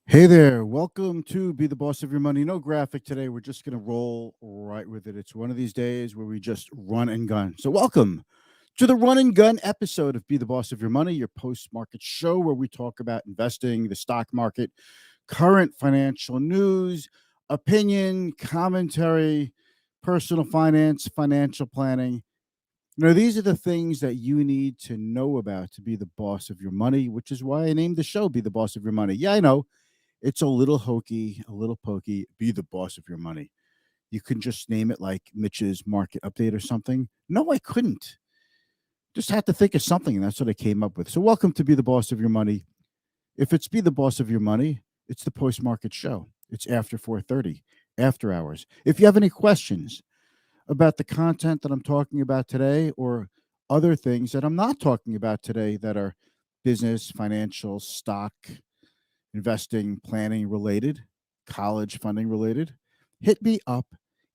Hey there, welcome to Be the Boss of Your Money. No graphic today. We're just going to roll right with it. It's one of these days where we just run and gun. So, welcome to the run and gun episode of Be the Boss of Your Money, your post market show where we talk about investing, the stock market, current financial news, opinion, commentary, personal finance, financial planning. These are the things that you need to know about to be the boss of your money, which is why I named the show Be the Boss of Your Money. Yeah, I know it's a little hokey, a little pokey. Be the boss of your money. You can just name it like Mitch's market update or something. No, I couldn't. Just had to think of something, and that's what I came up with. So, welcome to Be the Boss of Your Money. If it's Be the Boss of Your Money, it's the post market show. It's after 4:30, after hours. If you have any questions about the content that I'm talking about today, or other things that I'm not talking about today that are business, financial, stock, investing, planning related, college funding related, hit me up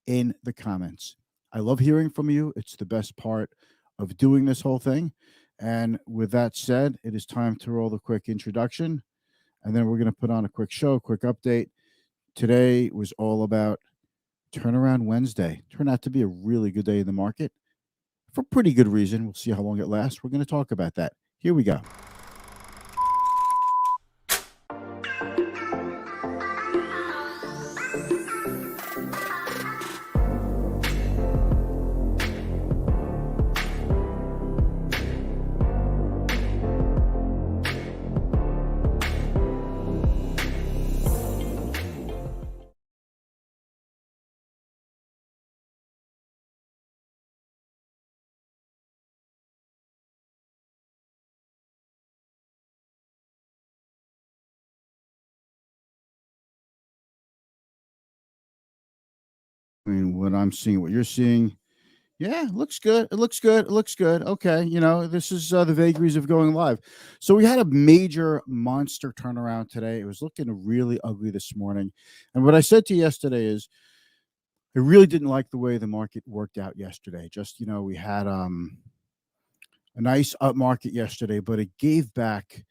in the comments. I love hearing from you. It's the best part of doing this whole thing. And with that said, it is time to roll the quick introduction. And then we're going to put on a quick show, quick update. Today was all about Turnaround Wednesday. Turned out to be a really good day in the market for pretty good reason. We'll see how long it lasts. We're going to talk about that. Here we go. I mean, what I'm seeing, what you're seeing, yeah, looks good. It looks good. It looks good. Okay, this is the vagaries of going live. So we had a major monster turnaround today. It was looking really ugly this morning. And what I said to you yesterday is I really didn't like the way the market worked out yesterday. Just, we had a nice up market yesterday, but it gave back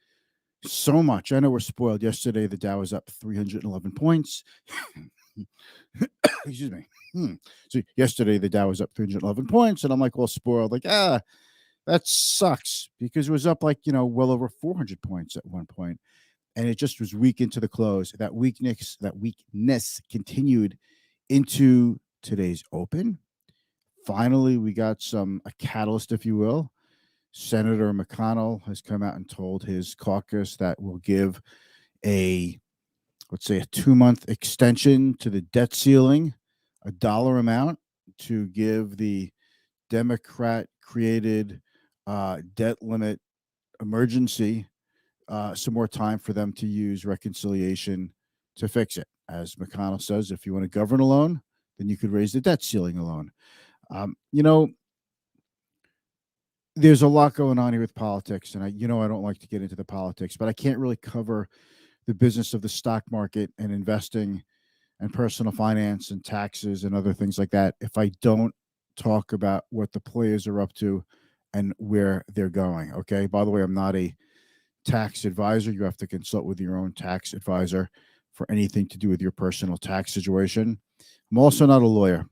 so much. I know we're spoiled. Yesterday the Dow was up 311 points. Excuse me. So yesterday the Dow was up 311 points, and I'm like, well, spoiled. Like, that sucks because it was up like well over 400 points at one point, and it just was weak into the close. That weakness continued into today's open. Finally, we got a catalyst, if you will. Senator McConnell has come out and told his caucus that will give a, let's say, a 2-month extension to the debt ceiling, a dollar amount to give the Democrat created debt limit emergency some more time for them to use reconciliation to fix it. As McConnell says, if you want to govern alone, then you could raise the debt ceiling alone. Um, you know, there's a lot going on here with politics, and I don't like to get into the politics, but I can't really cover the business of the stock market and investing and personal finance and taxes and other things like that if I don't talk about what the players are up to and where they're going. Okay. By the way, I'm not a tax advisor. You have to consult with your own tax advisor for anything to do with your personal tax situation. I'm also not a lawyer,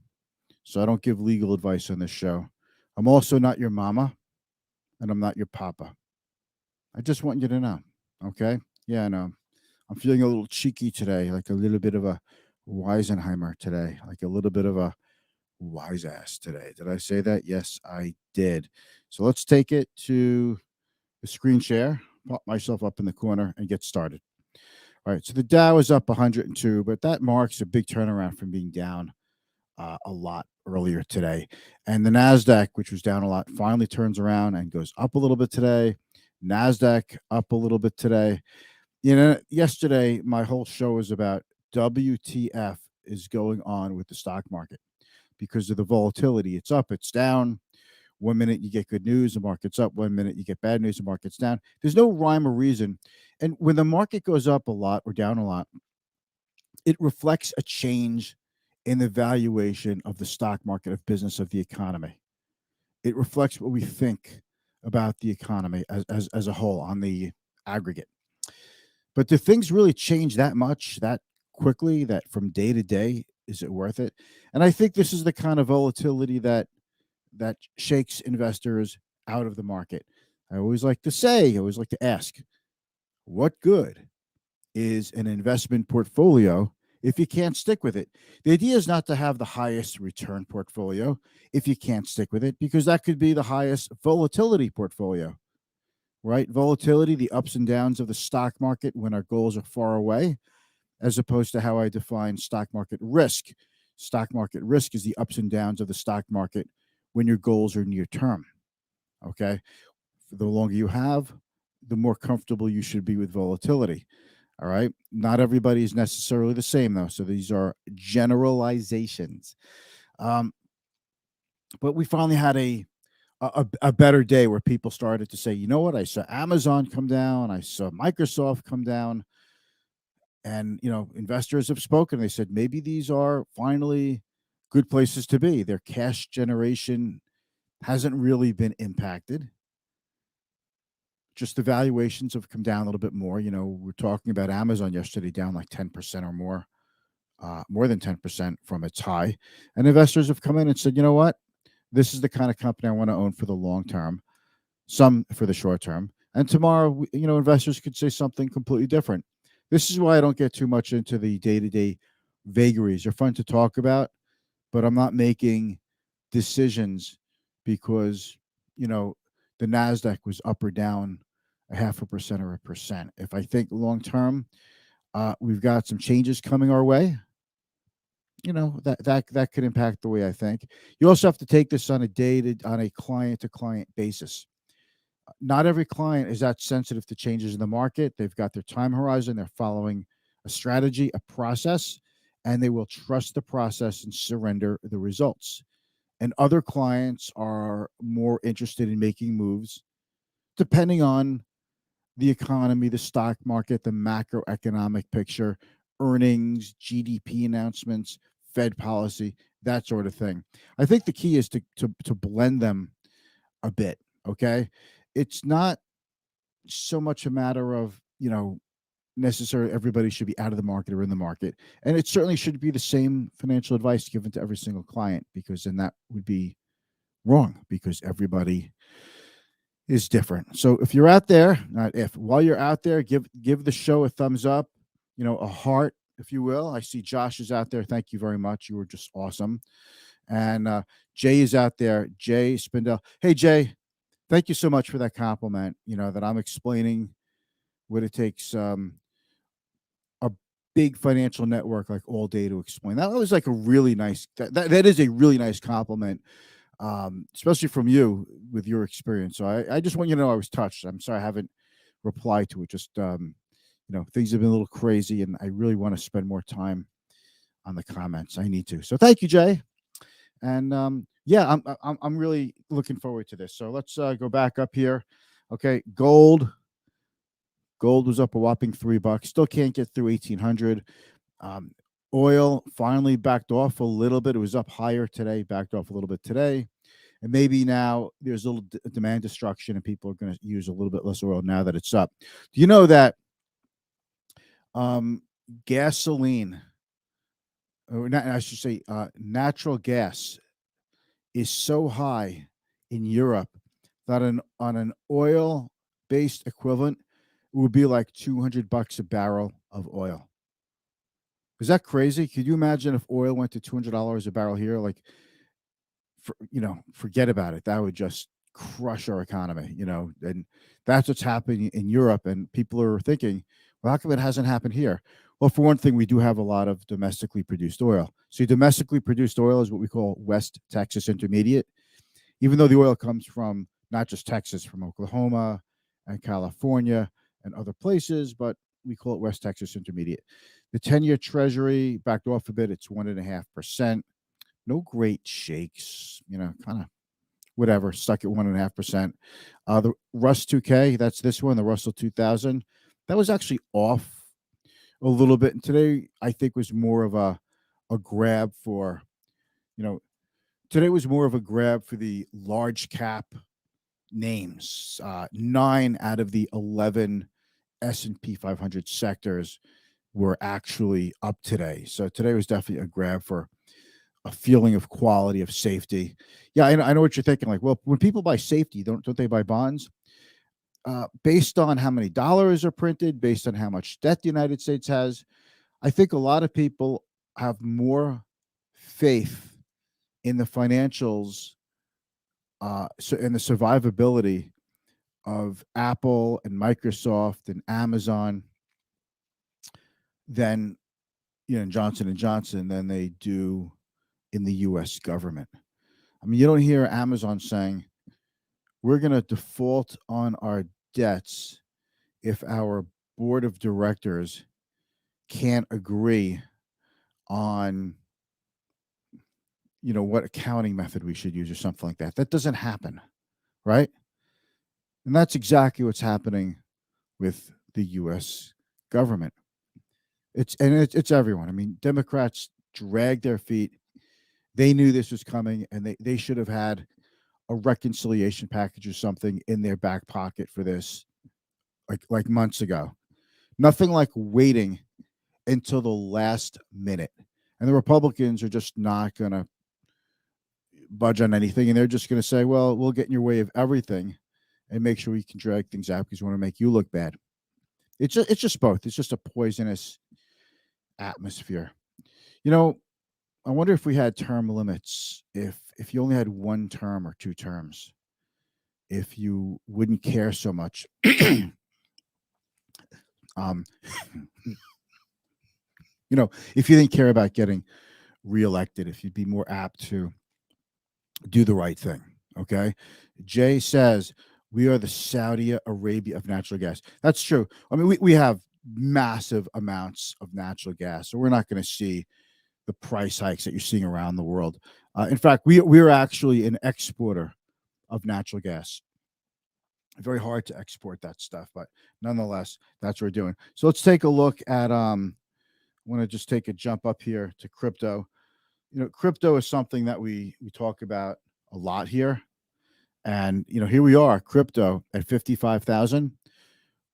so I don't give legal advice on this show. I'm also not your mama, and I'm not your papa. I just want you to know. Okay. Yeah, I know. I'm feeling a little cheeky today, like a little bit of a Weisenheimer today, like a little bit of a wise ass today. Did I say that? Yes, I did. So let's take it to the screen share, pop myself up in the corner, and get started. All right. So the Dow is up 102, but that marks a big turnaround from being down a lot earlier today. And the NASDAQ, which was down a lot, finally turns around and goes up a little bit today. NASDAQ up a little bit today. Yesterday, my whole show was about WTF is going on with the stock market because of the volatility. It's up, it's down. 1 minute you get good news, the market's up. 1 minute you get bad news, the market's down. There's no rhyme or reason. And when the market goes up a lot or down a lot, it reflects a change in the valuation of the stock market, of business, of the economy. It reflects what we think about the economy as a whole on the aggregate. But do things really change that much, that quickly, that from day to day, is it worth it? And I think this is the kind of volatility that shakes investors out of the market. I always like to ask, what good is an investment portfolio if you can't stick with it? The idea is not to have the highest return portfolio if you can't stick with it, because that could be the highest volatility portfolio, right? Volatility, the ups and downs of the stock market when our goals are far away, as opposed to how I define stock market risk. Stock market risk is the ups and downs of the stock market when your goals are near term. Okay. The longer you have, the more comfortable you should be with volatility. All right. Not everybody is necessarily the same, though. So these are generalizations. Um, but we finally had a better day where people started to say, you know what? I saw Amazon come down. I saw Microsoft come down. And, investors have spoken. They said maybe these are finally good places to be. Their cash generation hasn't really been impacted. Just the valuations have come down a little bit more. We're talking about Amazon yesterday down like 10% or more than 10% from its high. And investors have come in and said, you know what? This is the kind of company I want to own for the long term, some for the short term. And tomorrow, investors could say something completely different. This is why I don't get too much into the day to day vagaries. They're fun to talk about, but I'm not making decisions because, you know, the NASDAQ was up or down a 0.5% or 1%. If I think long term, we've got some changes coming our way. That could impact the way I think. You also have to take this on a client to client basis. Not every client is that sensitive to changes in the market. They've got their time horizon, they're following a strategy, a process, and they will trust the process and surrender the results. And other clients are more interested in making moves depending on the economy, the stock market, the macroeconomic picture, earnings, GDP announcements, Fed policy, that sort of thing. I think the key is to blend them a bit. Okay, it's not so much a matter of necessarily everybody should be out of the market or in the market, and it certainly should be the same financial advice given to every single client, because then that would be wrong, because everybody is different. So if you're out there, not if, while you're out there, give the show a thumbs up, a heart, if you will. I see Josh is out there. Thank you very much. You were just awesome. And Jay is out there. Jay Spindell. Hey Jay, thank you so much for that compliment. That I'm explaining what it takes a big financial network like All Day to explain. That was like a really nice. That is a really nice compliment, especially from you with your experience. So I just want you to know I was touched. I'm sorry I haven't replied to it. Just things have been a little crazy, and I really want to spend more time on the comments. I need to. So thank you, Jay. And yeah, I'm really looking forward to this. So let's go back up here. Okay, gold. Gold was up a whopping $3. Still can't get through 1,800. Um, Oil finally backed off a little bit. It was up higher today, backed off a little bit today. And maybe now there's a little demand destruction and people are going to use a little bit less oil now that it's up. Do you know that um, gasoline, or not, I should say natural gas, is so high in Europe that on an oil based equivalent, it would be like $200 a barrel of oil. Is that crazy? Could you imagine if oil went to $200 a barrel here? Like, forget about it. That would just crush our economy, and that's what's happening in Europe. And people are thinking, well, how come it hasn't happened here? Well, for one thing, we do have a lot of domestically produced oil. So domestically produced oil is what we call West Texas Intermediate, even though the oil comes from not just Texas, from Oklahoma and California and other places, but we call it West Texas Intermediate. The 10-year Treasury backed off a bit. It's 1.5%. No great shakes, kind of whatever, stuck at 1.5%. The Rust 2K, that's this one, the Russell 2000, that was actually off a little bit. And today, I think, was more of a grab for, today was more of a grab for the large cap names. 9 out of the 11 S&P 500 sectors were actually up today. So today was definitely a grab for a feeling of quality, of safety. Yeah, I know what you're thinking. Like, well, when people buy safety, don't they buy bonds? Based on how many dollars are printed, based on how much debt the United States has, I think a lot of people have more faith in the financials, so in the survivability of Apple and Microsoft and Amazon than Johnson and Johnson than they do in the U.S. government. I mean, you don't hear Amazon saying we're going to default on our debts if our board of directors can't agree on what accounting method we should use or something like that. That doesn't happen, right? And that's exactly what's happening with the U.S. government. It's everyone. I mean, Democrats drag their feet. They knew this was coming, and they should have had a reconciliation package or something in their back pocket for this, like months ago. Nothing like waiting until the last minute. And the Republicans are just not going to budge on anything, and they're just going to say, "Well, we'll get in your way of everything, and make sure we can drag things out because we want to make you look bad." It's just both. It's just a poisonous atmosphere. You know, I wonder if we had term limits, if you only had one term or two terms, if you wouldn't care so much. um, if you didn't care about getting reelected, if you'd be more apt to do the right thing. Okay. Jay says we are the Saudi Arabia of natural gas. That's true. I mean, we have massive amounts of natural gas, so we're not going to see the price hikes that you're seeing around the world. In fact, we're actually an exporter of natural gas. Very hard to export that stuff, but nonetheless, that's what we're doing. So let's take a look at. I want to just take a jump up here to crypto. Crypto is something that we talk about a lot here, and here we are, crypto at 55,000,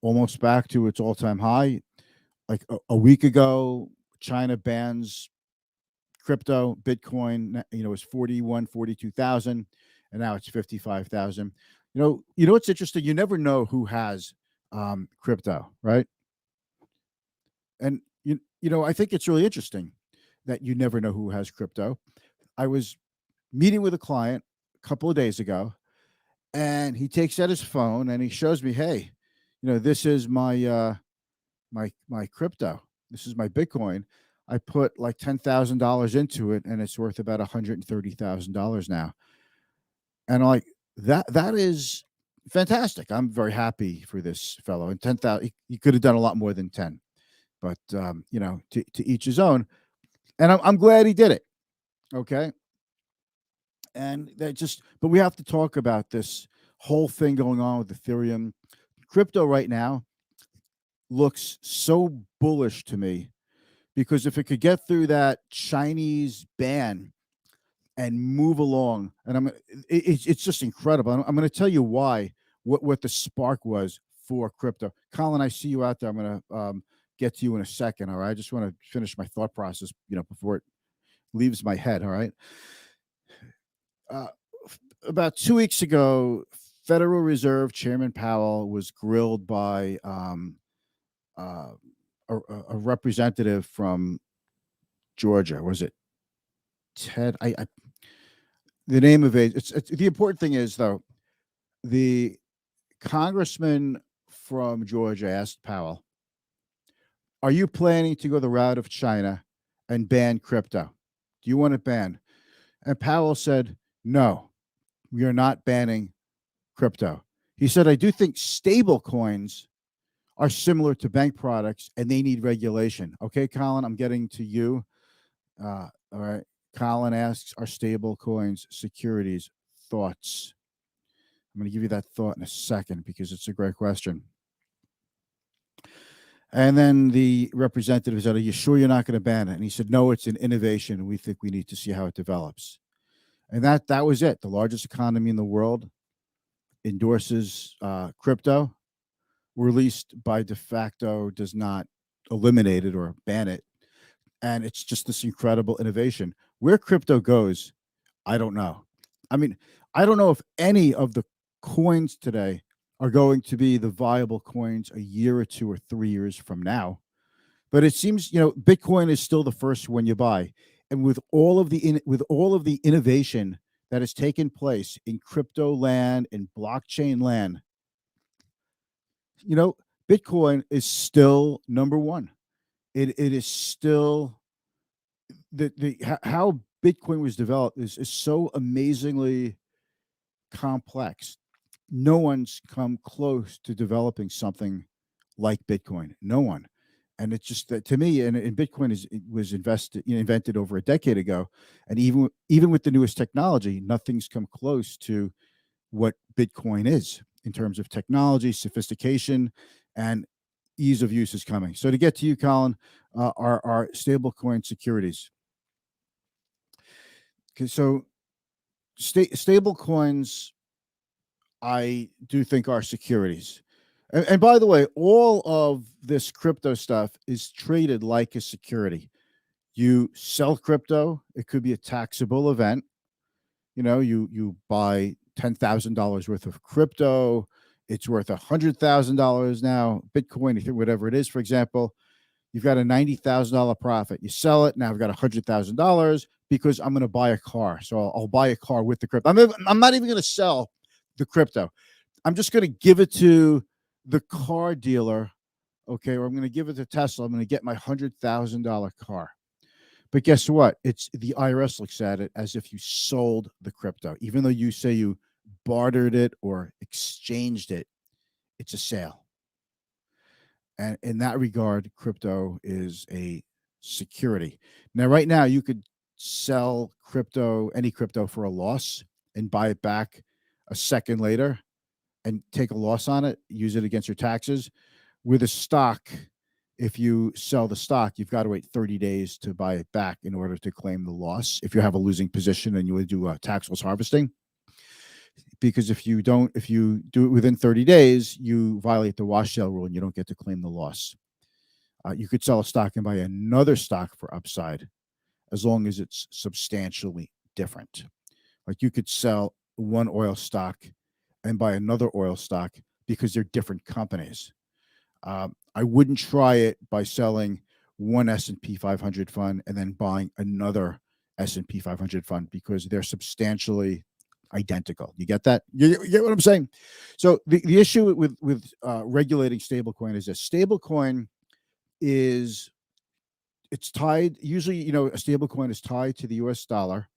almost back to its all-time high. Like a week ago, China bans crypto. Bitcoin, was 42,000, and now it's 55,000. What's interesting? You never know who has crypto, right? And I think it's really interesting that you never know who has crypto. I was meeting with a client a couple of days ago, and he takes out his phone and he shows me, hey, this is my crypto. This is my Bitcoin. I put like $10,000 into it, and it's worth about $130,000 now. And I'm like, that is fantastic. I'm very happy for this fellow. And 10,000, he could have done a lot more than 10, but to each his own. And I'm glad he did it. Okay. And but we have to talk about this whole thing going on with Ethereum. Crypto right now looks so bullish to me because if it could get through that Chinese ban and move along, and it's just incredible. I'm going to tell you why, what the spark was for crypto. Colin, I see you out there. I'm going to get to you in a second. All right. I just want to finish my thought process, before it leaves my head. All right. About 2 weeks ago, Federal Reserve Chairman Powell was grilled by a representative from Georgia. Was it Ted? The name of it. It's the important thing is though, the congressman from Georgia asked Powell, "Are you planning to go the route of China and ban crypto? Do you want it banned?" And Powell said, "No, we are not banning crypto." He said, "I do think stable coins are similar to bank products and they need regulation." Okay, Colin, I'm getting to you. All right. Colin asks, are stable coins securities? Thoughts? I'm going to give you that thought in a second because it's a great question. And then the representative said, "Are you sure you're not going to ban it?" And he said, "No, it's an innovation. And we think we need to see how it develops." And that was it. The largest economy in the world endorses crypto. or at least by de facto does not eliminate it or ban it. And it's just this incredible innovation. Where crypto goes, I don't know. I mean, I don't know if any of the coins today are going to be the viable coins a year or 2 or 3 years from now. But it seems, Bitcoin is still the first one you buy. And with all of the innovation that has taken place in crypto land and blockchain land, you know, Bitcoin is still number one. It is still how Bitcoin was developed is so amazingly complex. No one's come close to developing something like Bitcoin. No one. And it's just that to me, and Bitcoin was invented over a decade ago, and even with the newest technology, nothing's come close to what Bitcoin is in terms of technology, sophistication, and ease of use is coming. So to get to you, Colin, are stablecoin securities. Okay, so stable coins, I do think, are securities. And by the way, all of this crypto stuff is traded like a security. You sell crypto, it could be a taxable event. You buy $10,000 worth of crypto, it's worth $100,000 now. Bitcoin, whatever it is, for example, you've got a $90,000 profit. You sell it. Now I've got $100,000 because I'm going to buy a car. So I'll buy a car with the crypto. I'm not even going to sell the crypto. I'm just going to give it to the car dealer. Okay. Or I'm going to give it to Tesla. I'm going to get my $100,000 car. But guess what? It's the IRS looks at it as if you sold the crypto, even though you say you bartered it or exchanged it. It's a sale. And in that regard, crypto is a security. Now, right now, you could sell any crypto for a loss and buy it back a second later and take a loss on it, use it against your taxes. With a stock, if you sell the stock, you've got to wait 30 days to buy it back in order to claim the loss. If you have a losing position and you would do tax loss harvesting, because if you do it within 30 days, you violate the wash sale rule and you don't get to claim the loss. You could sell a stock and buy another stock for upside as long as it's substantially different. Like you could sell one oil stock and buy another oil stock because they're different companies. I wouldn't try it by selling one S&P 500 fund and then buying another S&P 500 fund because they're substantially identical. You get that? You get what I'm saying? So the issue with regulating stablecoin is this: stablecoin it's tied. Usually, a stablecoin is tied to the U.S. dollar.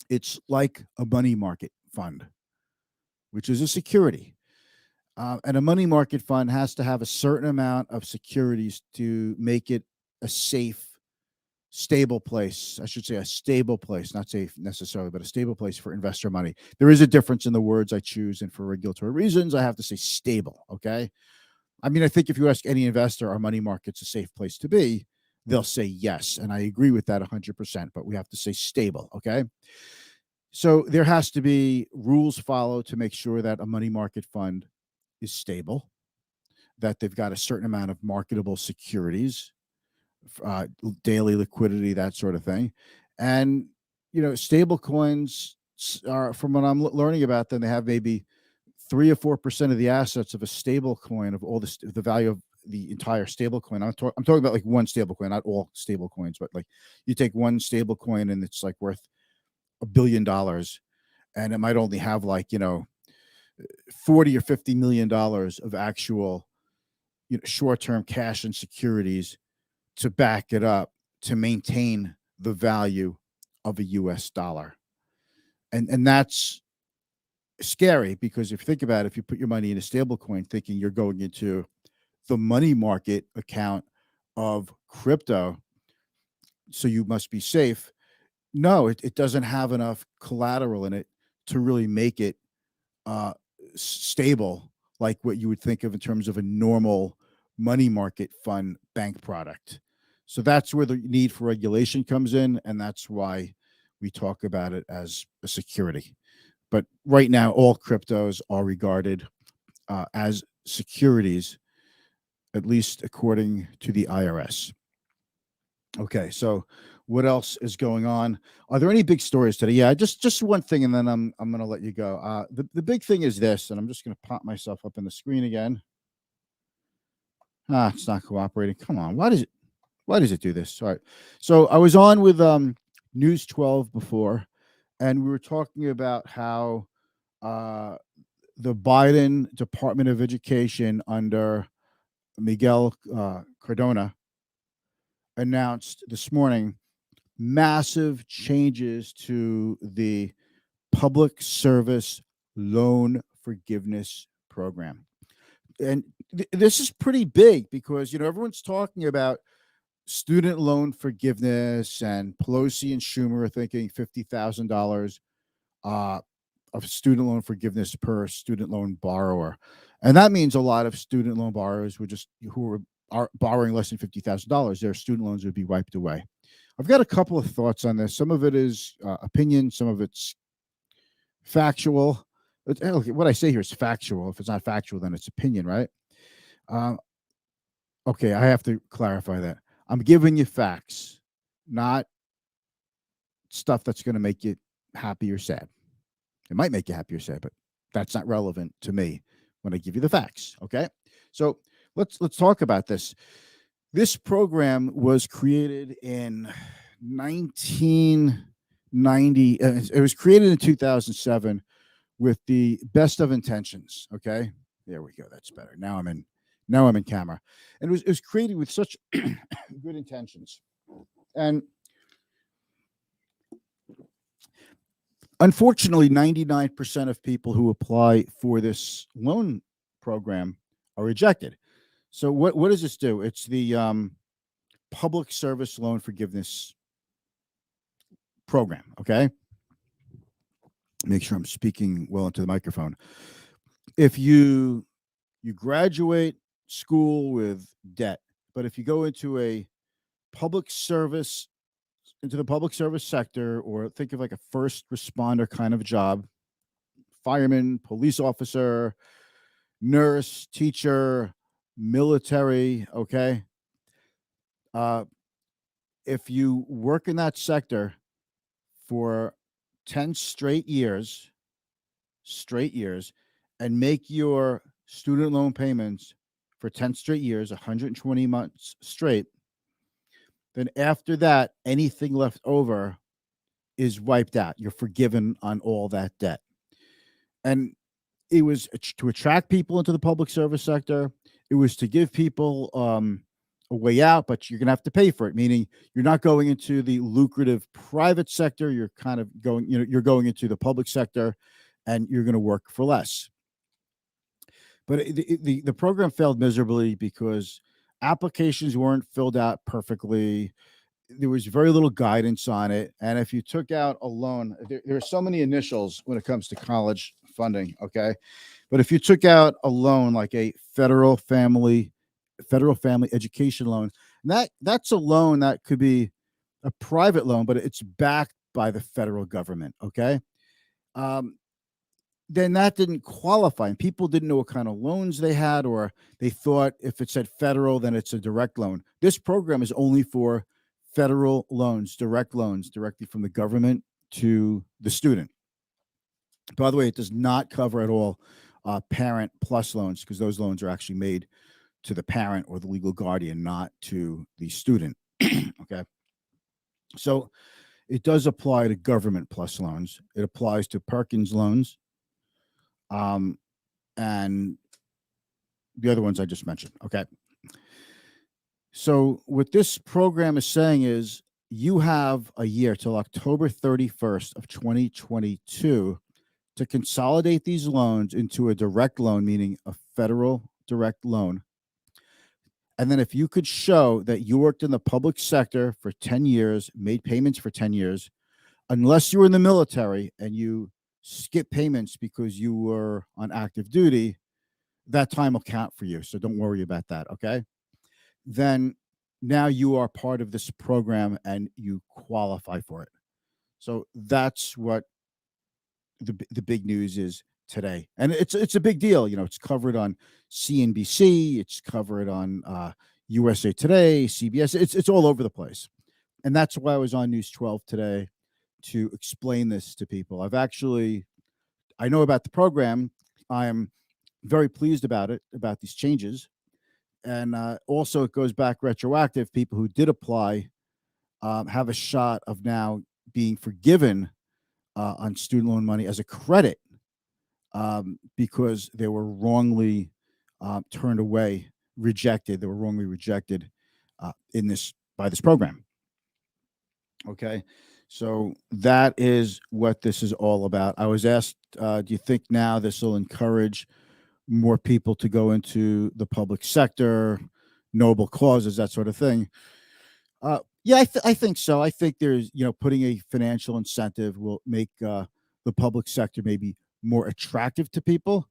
It's like a money market fund, which is a security. And a money market fund has to have a certain amount of securities to make it a safe, stable place. I should say a stable place, not safe necessarily, but a stable place for investor money. There is a difference in the words I choose, and for regulatory reasons, I have to say stable. Okay. I mean, I think if you ask any investor, are money markets a safe place to be? They'll say yes. And I agree with that 100%, but we have to say stable. Okay. So there has to be rules followed to make sure that a money market fund is stable, that they've got a certain amount of marketable securities, daily liquidity, that sort of thing. And, stable coins are, from what I'm learning about them, they have maybe 3 or 4% of the assets of a stable coin, of all the value of the entire stable coin. I'm talking about like one stable coin, not all stable coins, but like you take one stable coin and it's like worth $1 billion, and it might only have like, 40 or $50 million of actual, short-term cash and securities to back it up to maintain the value of a US dollar. And that's scary because if you think about it, if you put your money in a stable coin thinking you're going into the money market account of crypto, so you must be safe. No, it doesn't have enough collateral in it to really make it stable, like what you would think of in terms of a normal money market fund bank product. So that's where the need for regulation comes in, and that's why we talk about it as a security. But right now, all cryptos are regarded as securities, at least according to the IRS. Okay, so what else is going on? Are there any big stories today? Yeah, just one thing, and then I'm gonna let you go. The big thing is this, and I'm just gonna pop myself up in the screen again. It's not cooperating. Come on, why does it do this? All right. So I was on with News 12 before, and we were talking about how uh, the Biden Department of Education under Miguel Cardona announced this morning massive changes to the public service loan forgiveness program. And this is pretty big because, everyone's talking about student loan forgiveness, and Pelosi and Schumer are thinking $50,000 uh, of student loan forgiveness per student loan borrower. And that means a lot of student loan borrowers who are borrowing less than $50,000, their student loans would be wiped away. I've got a couple of thoughts on this. Some of it is opinion, some of it's factual. What I say here is factual. If it's not factual, then it's opinion, right? Uh, okay, I have to clarify that. I'm giving you facts, not stuff that's going to make you happy or sad. It might make you happy or sad, but that's not relevant to me when I give you the facts. Okay, so let's talk about this. This program was created in 1990. It was created in 2007 with the best of intentions. Okay, there we go. That's better. Now I'm in camera, and it was created with such good intentions, and unfortunately, 99% of people who apply for this loan program are rejected. So what does this do? It's the public service loan forgiveness program. Okay, make sure I'm speaking well into the microphone. If you graduate school with debt, but if you go into the public service sector, or think of like a first responder kind of job, fireman, police officer, nurse, teacher, military, okay? If you work in that sector for 10 straight years, and make your student loan payments for 10 straight years, 120 months straight, then after that, anything left over is wiped out. You're forgiven on all that debt. And it was to attract people into the public service sector. It was to give people a way out, but you're going to have to pay for it, meaning you're not going into the lucrative private sector. You're kind of going, you're going into the public sector, and you're going to work for less. But the program failed miserably because applications weren't filled out perfectly. There was very little guidance on it. And if you took out a loan, there are so many initials when it comes to college funding. Okay. But if you took out a loan like a federal family education loan, that's a loan that could be a private loan, but it's backed by the federal government. Okay. Then that didn't qualify, and people didn't know what kind of loans they had, or they thought if it said federal, then it's a direct loan. This program is only for federal loans, direct loans, directly from the government to the student. By the way, it does not cover at all parent plus loans, because those loans are actually made to the parent or the legal guardian, not to the student. Okay. So it does apply to government plus loans. It applies to Perkins loans, and the other ones I just mentioned. Okay. So what this program is saying is you have a year till October 31st of 2022 to consolidate these loans into a direct loan, meaning a federal direct loan. And then if you could show that you worked in the public sector for 10 years, made payments for 10 years, unless you were in the military and you skip payments because you were on active duty, that time will count for you. So don't worry about that. Okay. Then now you are part of this program and you qualify for it. So that's what the big news is today, and it's a big deal. It's covered on CNBC, it's covered on USA Today, CBS. It's all over the place, and that's why I was on News 12 today to explain this to people. I know about the program. I am very pleased about it, about these changes, and also it goes back retroactive. People who did apply have a shot of now being forgiven on student loan money as a credit because they were wrongly turned away, rejected. They were wrongly rejected in this by this program. Okay, so that is what this is all about. I was asked, do you think now this will encourage more people to go into the public sector, noble causes, that sort of thing? Yeah, I think so. I think there's, putting a financial incentive will make the public sector maybe more attractive to people.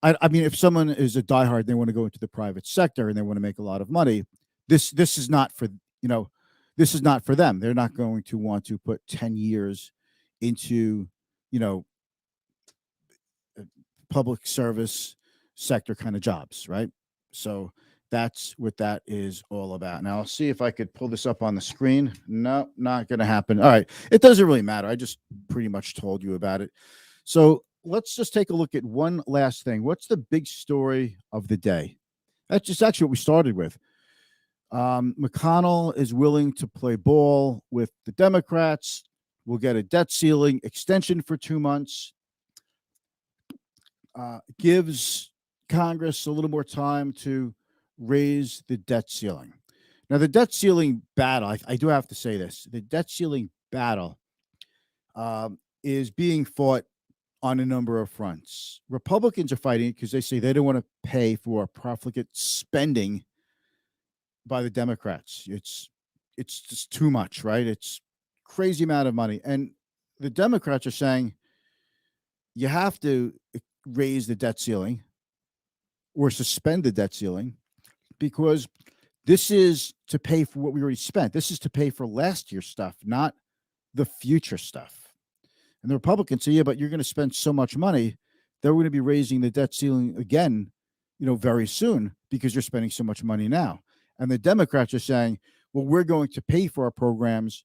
I mean, if someone is a diehard, they want to go into the private sector and they want to make a lot of money. This is not for you know, this is not for them. They're not going to want to put 10 years into you know public service sector kind of jobs, right? So that's what that is all about. Now I'll see if I could pull this up on the screen. No, not going to happen. All right, it doesn't really matter. I just pretty much told you about it. So let's just take a look at one last thing. What's the big story of the day? That's just actually what we started with. McConnell is willing to play ball with the Democrats. We'll get a debt ceiling extension for 2 months. Gives Congress a little more time to raise the debt ceiling. Now, the debt ceiling battle, I do have to say this, the debt ceiling battle is being fought on a number of fronts. Republicans are fighting because they say they don't want to pay for profligate spending by the Democrats. It's just too much, right? It's crazy amount of money. And the Democrats are saying you have to raise the debt ceiling or suspend the debt ceiling because this is to pay for what we already spent. This is to pay for last year's stuff, not the future stuff. And the Republicans say, yeah, but you're going to spend so much money that we're going to be raising the debt ceiling again, very soon because you're spending so much money now. And the Democrats are saying, well, we're going to pay for our programs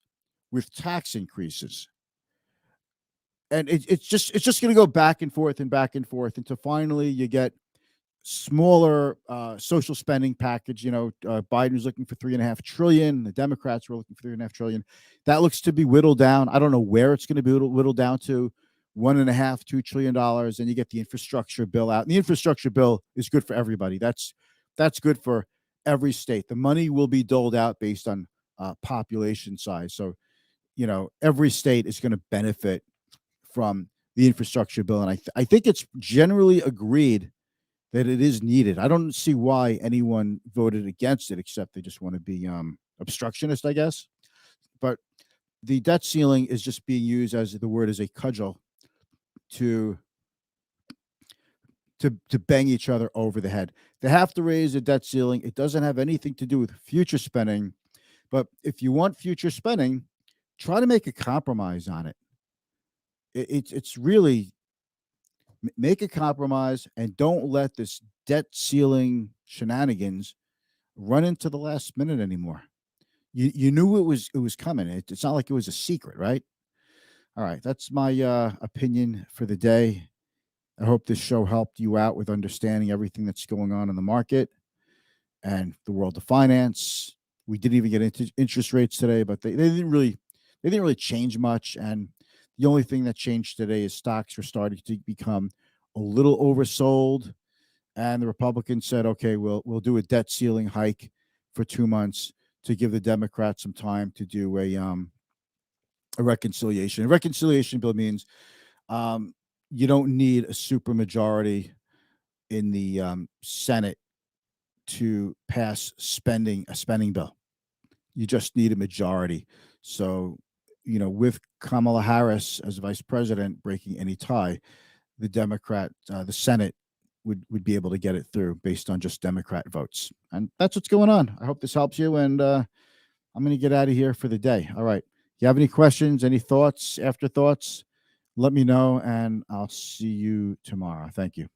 with tax increases. And it's just going to go back and forth until finally you get smaller social spending package. Biden's looking for $3.5 trillion. The Democrats were looking for $3.5 trillion. That looks to be whittled down. I don't know where it's going to be whittled down to. $1.5–2 trillion, and you get the infrastructure bill out. And the infrastructure bill is good for everybody. That's good for every state. The money will be doled out based on population size. So, every state is going to benefit from the infrastructure bill, and I think it's generally agreed that it is needed. I don't see why anyone voted against it, except they just want to be obstructionist, I guess. But the debt ceiling is just being used as the word is a cudgel to bang each other over the head. They have to raise the debt ceiling. It doesn't have anything to do with future spending. But if you want future spending, try to make a compromise on it. It's really make a compromise and don't let this debt ceiling shenanigans run into the last minute anymore. You knew it was coming. It's not like it was a secret, right? All right, that's my opinion for the day. I hope this show helped you out with understanding everything that's going on in the market and the world of finance. We didn't even get into interest rates today, but they didn't really change much. And the only thing that changed today is stocks are starting to become a little oversold. And the Republicans said, okay, we'll do a debt ceiling hike for 2 months to give the Democrats some time to do a reconciliation. A reconciliation bill means you don't need a supermajority in the Senate to pass a spending bill. You just need a majority. So, with Kamala Harris as vice president breaking any tie, the Senate would be able to get it through based on just Democrat votes. And that's what's going on. I hope this helps you. And I'm going to get out of here for the day. All right. If you have any questions, any thoughts, afterthoughts, let me know, and I'll see you tomorrow. Thank you.